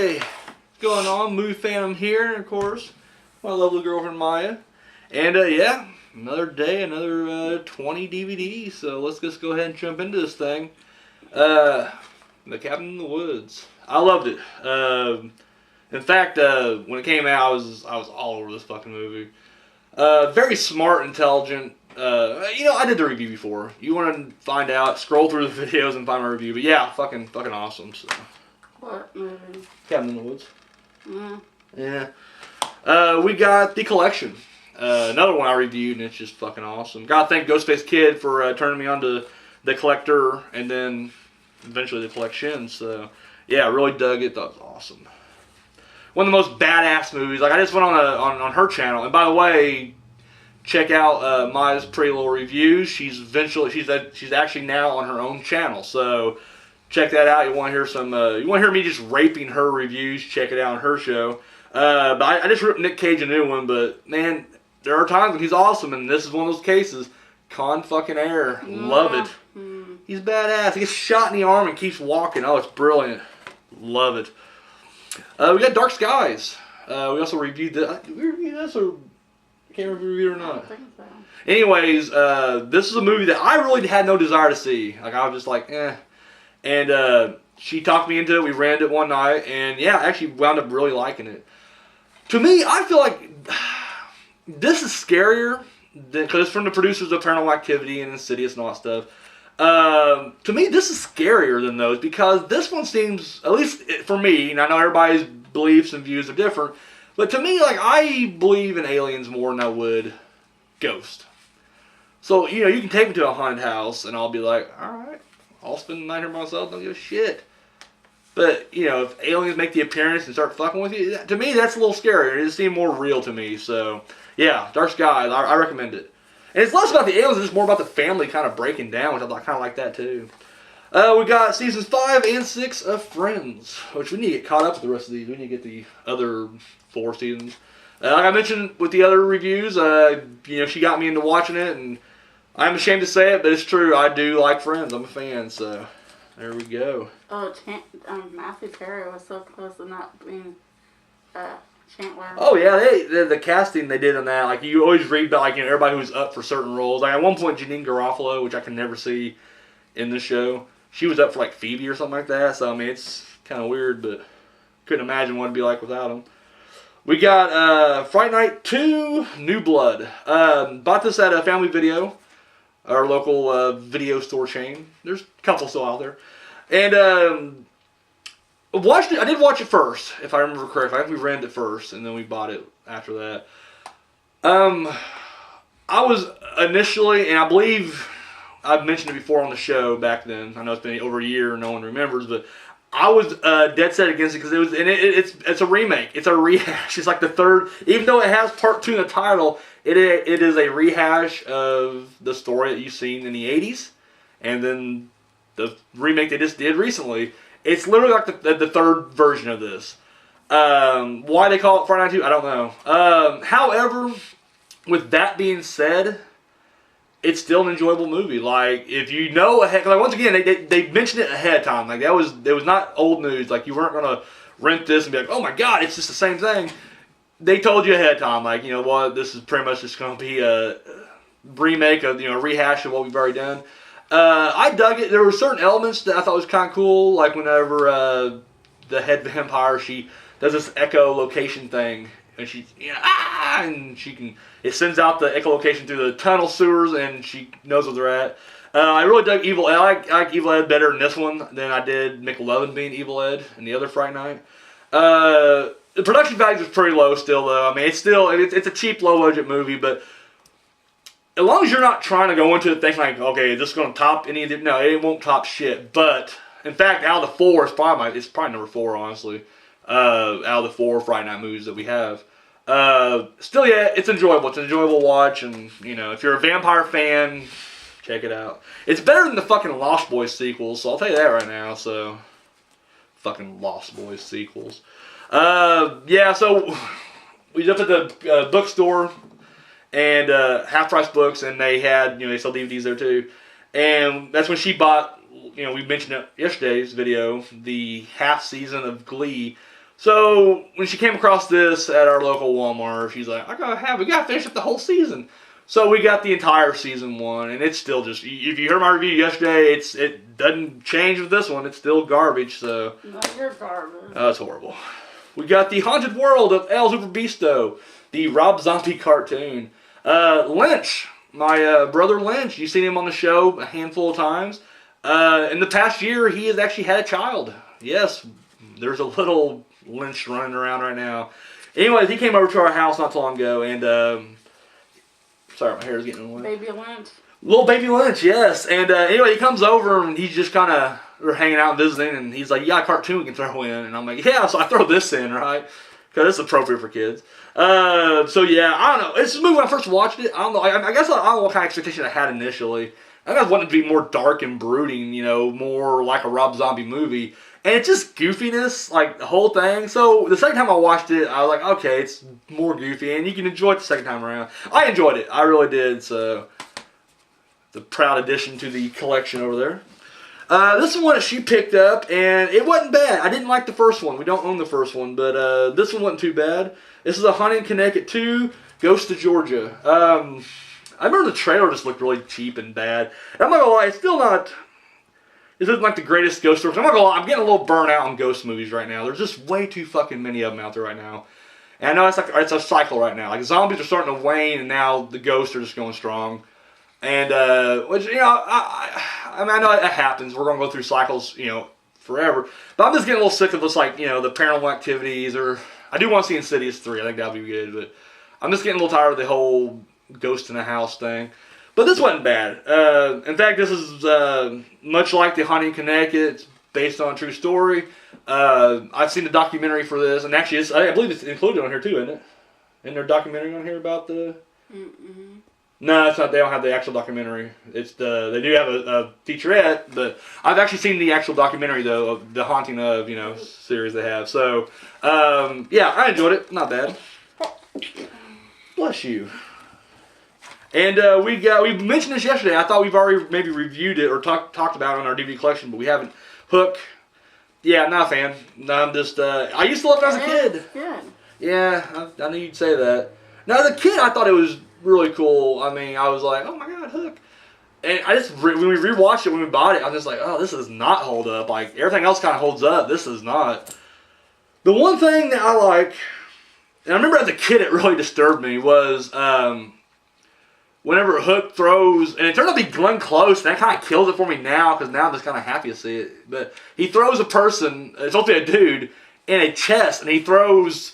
Hey, what's going on? Movie Phantom here, of course. My lovely girlfriend Maya. And yeah, another day, another 20 DVDs. So let's just go ahead and jump into this thing. The Cabin in the Woods. I loved it. In fact, when it came out, I was all over this fucking movie. Very smart, intelligent. I did the review before. You want to find out, scroll through the videos and find my review. But yeah, fucking awesome. So. What movie? Cabin in the Woods. Mm. Yeah. We got The Collection. Another one I reviewed, and it's just fucking awesome. Gotta thank Ghostface Kid for turning me on to The Collector, and then eventually The Collection. So, yeah, I really dug it. Thought it was awesome. One of the most badass movies. Like, I just went on her channel, and by the way, check out Maya's pretty little reviews. She's actually now on her own channel. So check that out. You want to hear some? You want to hear me just raping her reviews? Check it out on her show. But I just ripped Nick Cage a new one. But man, there are times when he's awesome, and this is one of those cases. Con fucking Air, love it. Mm-hmm. He's badass. He gets shot in the arm and keeps walking. Oh, it's brilliant. Love it. We got Dark Skies. We also reviewed that. Did we review this or? I can't remember if we reviewed it or not. I don't think so. Anyways, this is a movie that I really had no desire to see. Like, I was just like, eh. And she talked me into it. We rented it one night. And yeah, I actually wound up really liking it. To me, I feel like this is scarier because it's from the producers of Paranormal Activity and Insidious and all that stuff. To me, this is scarier than those because this one seems, at least for me, and I know everybody's beliefs and views are different, but to me, like, I believe in aliens more than I would ghosts. So, you can take me to a haunted house and I'll be like, alright, I'll spend the night here by myself, don't give a shit. But, if aliens make the appearance and start fucking with you, to me, that's a little scarier. It just seems more real to me. So, yeah, Dark Skies, I recommend it. And it's less about the aliens, it's more about the family kind of breaking down, which I kind of like that too. We got seasons 5 and 6 of Friends, which we need to get caught up with the rest of these. We need to get the other 4 seasons. Like I mentioned with the other reviews, she got me into watching it, and I'm ashamed to say it, but it's true. I do like Friends. I'm a fan, so there we go. Oh, Matthew Perry was so close to not being Chandler. Oh yeah, the casting they did on that, like you always read about like everybody who's up for certain roles. Like at one point, Janine Garofalo, which I can never see in the show, she was up for like Phoebe or something like that. So I mean, it's kind of weird, but couldn't imagine what it'd be like without him. We got Fright Night 2, New Blood. Bought this at a Family Video, our local video store chain. There's a couple still out there, and watched it. I did watch it first, if I remember correctly. I think we rented it first, and then we bought it after that. I was initially, and I believe I've mentioned it before on the show back then. I know it's been over a year, no one remembers, but I was dead set against it because it's a remake. It's a rehash. It's like the third, even though it has part 2 in the title, it is a rehash of the story that you've seen in the 80s, and then the remake they just did recently. It's literally like the third version of this. Why they call it Fright Night 2, I don't know. However, with that being said, it's still an enjoyable movie. Like, if you know ahead, like once again, they mentioned it ahead of time. Like, it was not old news. Like, you weren't gonna rent this and be like, oh my god, it's just the same thing. They told you ahead of time, like, you know what, this is pretty much just gonna be a remake of, a rehash of what we've already done. I dug it. There were certain elements that I thought was kind of cool, like whenever the head vampire, she does this echolocation thing, and she, and it sends out the echolocation through the tunnel sewers, and she knows where they're at. I really dug Evil Ed. I like Evil Ed better in this one than I did McLovin being Evil Ed in the other Fright Night. The production value is pretty low still, though. I mean, it's a cheap, low-budget movie, but as long as you're not trying to go into it thinking like, okay, is this going to top any of the... No, it won't top shit. But, in fact, out of the 4, it's probably number 4, honestly. Out of the 4 Friday Night movies that we have. Still, yeah, it's enjoyable. It's an enjoyable watch. And, if you're a vampire fan, check it out. It's better than the fucking Lost Boys sequels, so I'll tell you that right now. So, fucking Lost Boys sequels. Yeah, so we jumped at the bookstore and Half Price Books, and they had, they sell DVDs there too. And that's when she bought, we mentioned it yesterday's video, the half season of Glee. So when she came across this at our local Walmart, she's like, we gotta finish up the whole season. So we got the entire season 1, and it's still just, if you heard my review yesterday, it doesn't change with this one. It's still garbage, so. No, you're garbage. It's horrible. We got the Haunted World of El Super Beasto, the Rob Zombie cartoon. Lynch, my brother Lynch, you've seen him on the show a handful of times. In the past year, he has actually had a child. Yes, there's a little Lynch running around right now. Anyways, he came over to our house not too long ago, and sorry, my hair is getting in the way. Baby Lynch. Little baby Lynch, yes. And anyway, he comes over and he's just kind of, we're hanging out and visiting, and he's like, "You got a cartoon we can throw in?" And I'm like, "Yeah," so I throw this in, right? Because it's appropriate for kids. So yeah, I don't know. It's a movie when I first watched it. I don't know. I guess I don't know what kind of expectation I had initially. I guess I wanted it to be more dark and brooding, more like a Rob Zombie movie. And it's just goofiness, like the whole thing. So the second time I watched it, I was like, okay, it's more goofy, and you can enjoy it the second time around. I enjoyed it. I really did. So the proud addition to the collection over there. This is one that she picked up, and it wasn't bad. I didn't like the first one. We don't own the first one, but this one wasn't too bad. This is a Haunted in Connecticut 2, Ghost of Georgia. I remember the trailer just looked really cheap and bad. And I'm not gonna lie, it's still not. This isn't like the greatest ghost story. I'm not gonna lie, I'm getting a little burnt out on ghost movies right now. There's just way too fucking many of them out there right now. And I know it's a cycle right now. Like zombies are starting to wane, and now the ghosts are just going strong. And which I mean I know it happens. We're gonna go through cycles, forever. But I'm just getting a little sick of this, like the Paranormal Activities, or I do want to see Insidious 3. I think that'll be good, but I'm just getting a little tired of the whole ghost in the house thing. But this wasn't bad. In fact, this is much like the Haunted in Connecticut. It's based on a true story. I've seen the documentary for this, and actually, I believe it's included on here too, isn't it? Isn't there a documentary on here about the? Mm-mm. No, it's not. They don't have the actual documentary. They do have a featurette, but I've actually seen the actual documentary though of the Haunting of series they have. So yeah, I enjoyed it. Not bad. Bless you. And we mentioned this yesterday. I thought we've already maybe reviewed it or talked about it on our DVD collection, but we haven't. Hook. Yeah, not a fan. No, I'm just. I used to love it as a kid. Good. Yeah, I knew you'd say that. Now as a kid, I thought it was really cool. I mean, I was like, oh my god, Hook. And when we rewatched it when we bought it, I was just like, oh, this does not hold up. Like everything else kind of holds up. This does not. The one thing that I like, and I remember as a kid, it really disturbed me was. Whenever Hook throws, and it turned out to be Glenn Close, and that kind of kills it for me now, because now I'm just kind of happy to see it. But he throws a person, it's supposed to be a dude, in a chest, and he throws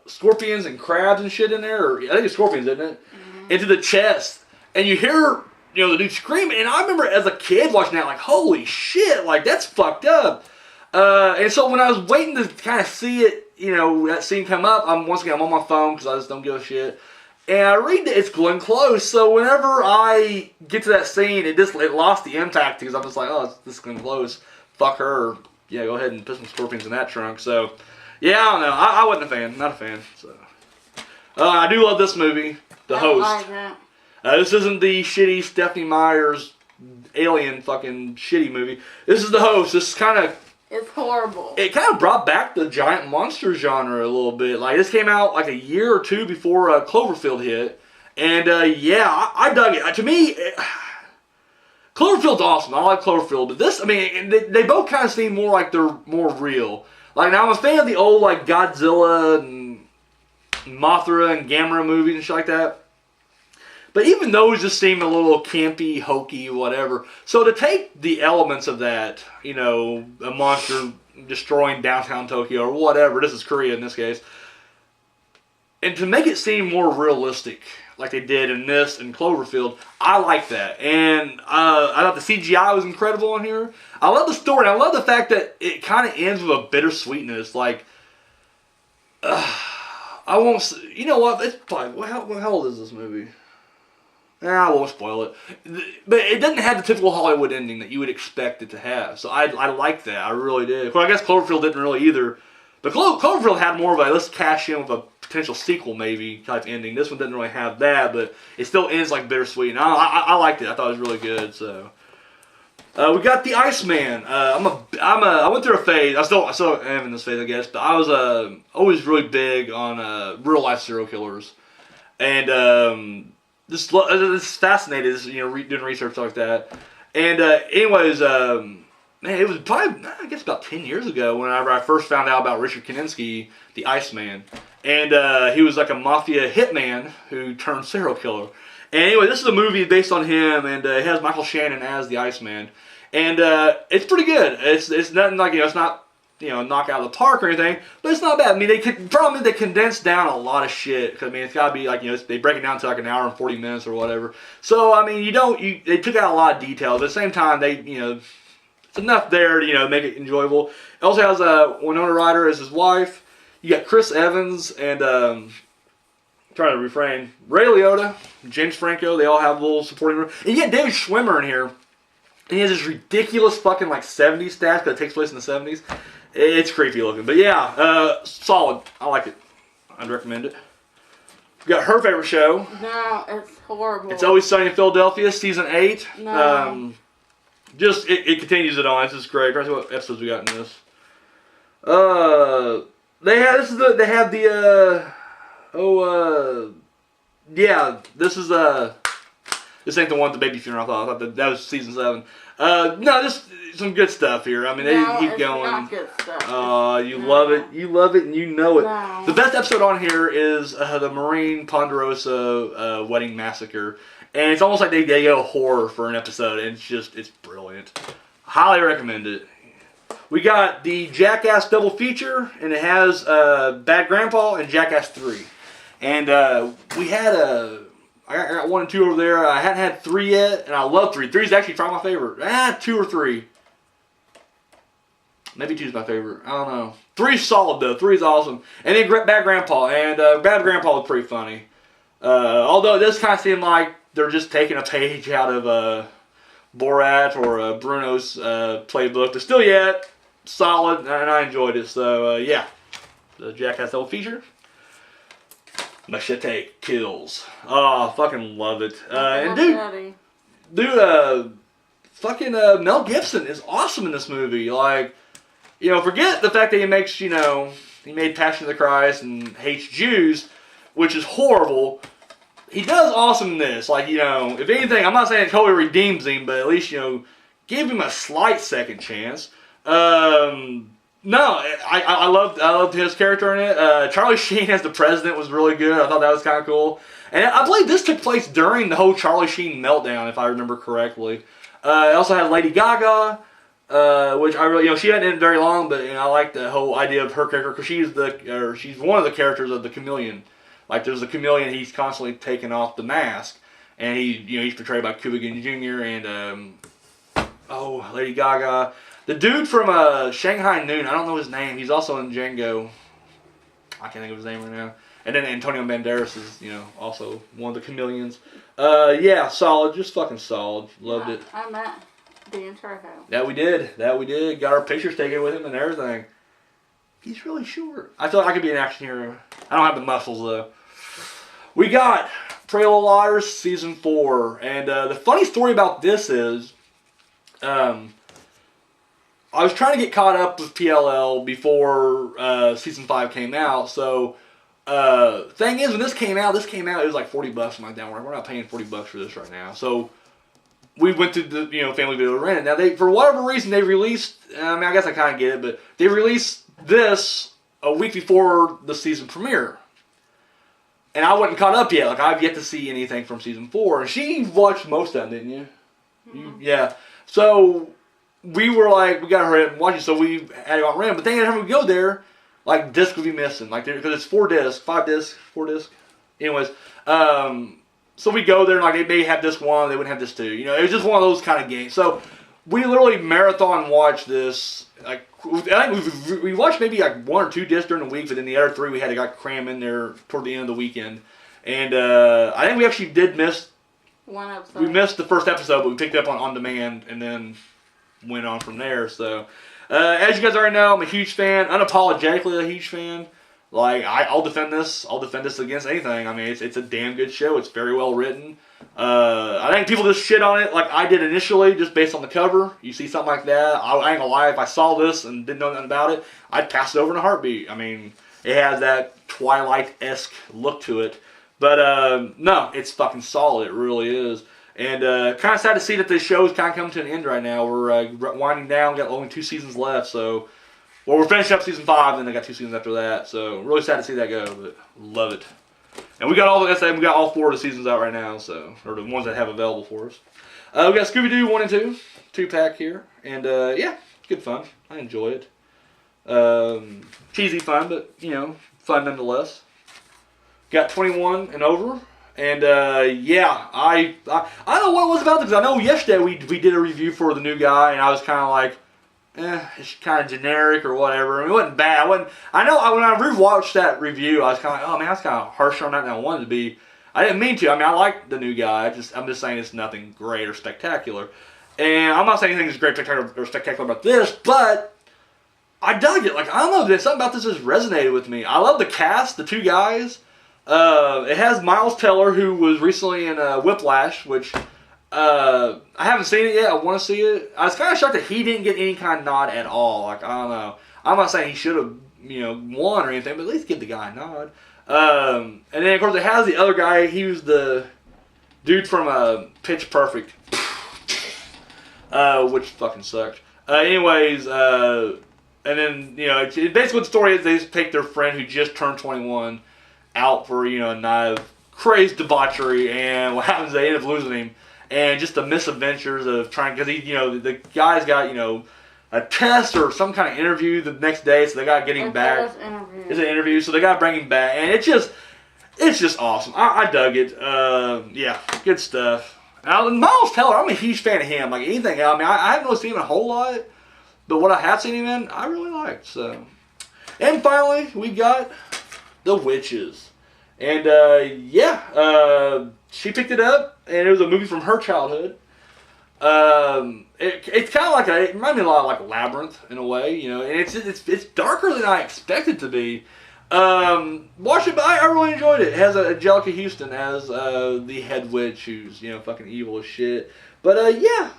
scorpions and crabs and shit in there, or I think it's scorpions, isn't it? Mm-hmm. Into the chest. And you hear, the dude screaming, and I remember as a kid watching that, like, holy shit, like, that's fucked up. And so when I was waiting to kind of see it, that scene come up, I'm on my phone, because I just don't give a shit. And I read that it's Glenn Close, so whenever I get to that scene, it lost the impact because I'm just like, oh, this is Glenn Close. Fuck her. Yeah, go ahead and put some scorpions in that trunk. So, yeah, I don't know. I wasn't a fan. Not a fan. So, I do love this movie, The Host. Like that. This isn't the shitty Stephanie Meyer's alien fucking shitty movie. This is The Host. This is kind of... It's horrible. It kind of brought back the giant monster genre a little bit. Like, this came out like a year or two before Cloverfield hit. And, yeah, I dug it. To me, Cloverfield's awesome. I like Cloverfield. But this, I mean, they both kind of seem more like they're more real. Like, now I'm a fan of the old, like, Godzilla and Mothra and Gamera movies and shit like that. But even those just seem a little campy, hokey, whatever. So to take the elements of that, a monster destroying downtown Tokyo or whatever, this is Korea in this case, and to make it seem more realistic, like they did in this and Cloverfield, I like that. And I thought the CGI was incredible on here. I love the story. I love the fact that it kind of ends with a bittersweetness. Like, I won't. You know what? It's probably how old is this movie? I won't spoil it. But it doesn't have the typical Hollywood ending that you would expect it to have. So I like that. I really did. Well, I guess Cloverfield didn't really either. But Cloverfield had more of a let's cash in with a potential sequel maybe type ending. This one didn't really have that, but it still ends like bittersweet. And I liked it. I thought it was really good. So We got the Iceman. I went through a phase. I still am in this phase, I guess. But I was always really big on real life serial killers, and just fascinated, doing research like that. And anyways, man, it was probably I guess about 10 years ago whenever I first found out about Richard Kaninsky, the Iceman, and he was like a mafia hitman who turned serial killer. And anyway, this is a movie based on him, and it has Michael Shannon as the Iceman. And it's pretty good. It's nothing like it's not knock out of the park or anything, but it's not bad. I mean, problem is they condensed down a lot of shit. Cause I mean, it's got to be like they break it down to like an hour and 40 minutes or whatever. So I mean, they took out a lot of details. At the same time, it's enough there to make it enjoyable. It also has Winona Ryder as his wife. You got Chris Evans and trying to refrain, Ray Liotta, James Franco. They all have little supporting roles. And you get David Schwimmer in here. And he has this ridiculous fucking 70s stash because it takes place in the 70s. It's creepy looking. But yeah, solid. I like it. I'd recommend it. We got her favorite show. No, it's horrible. It's Always Sunny in Philadelphia, season 8. No. It continues it on. It's just great. Trying to see what episodes we got in this. This ain't the one with the baby funeral. I thought that was season 7. No, just some good stuff here. I mean, they keep going. Not good stuff. You love it. You love it, and you know it. No. The best episode on here is the Marine Ponderosa wedding massacre, and it's almost like they go horror for an episode, and it's brilliant. Highly recommend it. We got the Jackass double feature, and it has Bad Grandpa and Jackass 3, and we had I got 1 and 2 over there. I hadn't had 3 yet, and I love 3. 3 is actually probably my favorite. 2 or 3. Maybe 2 is my favorite. I don't know. 3 is solid, though. 3 is awesome. And then Bad Grandpa. And Bad Grandpa was pretty funny. Although it does kind of seem like they're just taking a page out of Borat or Bruno's playbook. But still yet, solid, and I enjoyed it. So, yeah. The Jackass double feature. Machete Kills. Oh, fucking love it. And fucking Mel Gibson is awesome in this movie. Like, forget the fact that he makes, he made Passion of the Christ and hates Jews, which is horrible. He does awesome in this. Like, if anything, I'm not saying it totally redeems him, but at least, give him a slight second chance. No, I loved his character in it. Charlie Sheen as the president was really good. I thought that was kind of cool. And I believe this took place during the whole Charlie Sheen meltdown, if I remember correctly. It also had Lady Gaga, which I really, she hadn't in very long, but I like the whole idea of her character because she's one of the characters of the Chameleon. Like there's the Chameleon, he's constantly taking off the mask, and he's portrayed by Cuba Gooding Jr. and Lady Gaga. The dude from Shanghai Noon, I don't know his name. He's also in Django. I can't think of his name right now. And then Antonio Banderas is, also one of the chameleons. Yeah, solid. Just fucking solid. Loved it. I met Dan Trejo. That we did. Got our pictures taken with him and everything. He's really short. I feel like I could be an action hero. I don't have the muscles, though. We got Pretty Little Liars Season 4. And the funny story about this is... I was trying to get caught up with PLL before Season 5 came out, so thing is, when this came out, it was like $40, something like that. We're not paying $40 for this right now. So we went to the Family Video to rent it. Now, for whatever reason, they released, I guess I kind of get it, but they released this a week before the season premiere. And I wasn't caught up yet. Like, I've yet to see anything from Season 4. And she watched most of them, didn't you? Mm-hmm. Yeah. So... we were like, we got to hurry up and watch it, so we had it on rent. But then every time we go there, like, discs would be missing. Like, because it's 4 discs, 4 discs. Anyways, so we go there, and like, they may have disc 1, they wouldn't have disc 2. It was just one of those kind of games. So we literally marathon watched this. Like, I think we watched maybe like 1 or 2 discs during the week, but then the other 3 we had to cram in there toward the end of the weekend. And I think we actually did miss 1 episode. We missed the first episode, but we picked it up on demand, and then went on from there. So as you guys already know, I'm a huge fan, unapologetically a huge fan. Like I'll defend this. I'll defend this against anything. I mean, it's a damn good show. It's very well written. I think people just shit on it like I did initially, just based on the cover. You see something like that, I ain't gonna lie. If I saw this and didn't know nothing about it, I'd pass it over in a heartbeat. I mean, it has that Twilight-esque look to it. But no, it's fucking solid. It really is. And kind of sad to see that this show is kind of coming to an end right now. We're winding down. Got only 2 seasons left, so we're finishing up season 5, and then they got 2 seasons after that. So really sad to see that go, but love it. And we got all, like I said, we got all 4 of the seasons out right now, so or the ones that have available for us. We got Scooby Doo 1 and 2, 2-pack here, and yeah, good fun. I enjoy it. Cheesy fun, but you know, fun nonetheless. Got 21 and over. And yeah, I don't know what it was about, because I know yesterday we did a review for the new guy, and I was kind of like, it's kind of generic or whatever. I mean, it wasn't bad. I know when I rewatched that review, I was kind of like, oh man, that's kind of harsh on that than I wanted to be. I didn't mean to. I mean, I like the new guy. I'm just saying it's nothing great or spectacular. And I'm not saying anything is great or spectacular about this, but I dug it. Like, I don't know, there's something about this just resonated with me. I love the cast, the 2 guys. It has Miles Teller, who was recently in Whiplash, which I haven't seen it yet. I want to see it. I was kind of shocked that he didn't get any kind of nod at all. Like, I don't know. I'm not saying he should have, won or anything, but at least give the guy a nod. And then, of course, it has the other guy. He was the dude from Pitch Perfect, which fucking sucked. Anyways, and then, basically what the story is, they just take their friend who just turned 21 out for, a night of crazy debauchery, and what happens, they end up losing him. And just the misadventures of trying, because the guy's got, a test or some kind of interview the next day, so they got to get him back. It's an interview, so they got to bring him back, and it's just awesome. I dug it. Yeah, good stuff. Now, Miles Teller, I'm a huge fan of him. Like anything else, I mean, I haven't really seen him a whole lot, but what I have seen him in, I really liked. So, and finally, we got The Witches, and yeah, she picked it up, and it was a movie from her childhood. It's kind of like it reminded me a lot of like Labyrinth in a way, and it's darker than I expected it to be. Watch it, but I really enjoyed it. It has Angelica Houston as the head witch, who's fucking evil as shit. But yeah,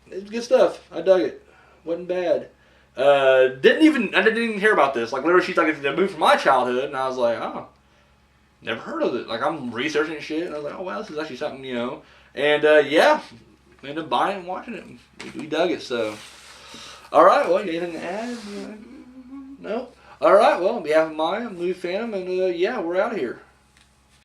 it's good stuff. I dug it. Wasn't bad. I didn't even hear about this. Like literally, she's like, it's a movie from my childhood, and I was like, oh, never heard of it. Like I'm researching shit, and I was like, oh wow, this is actually something, And yeah, ended up buying it and watching it. We dug it. So, all right. Well, anything to add? No. All right. Well, on behalf of I'm Louis Phantom, and yeah, we're out of here.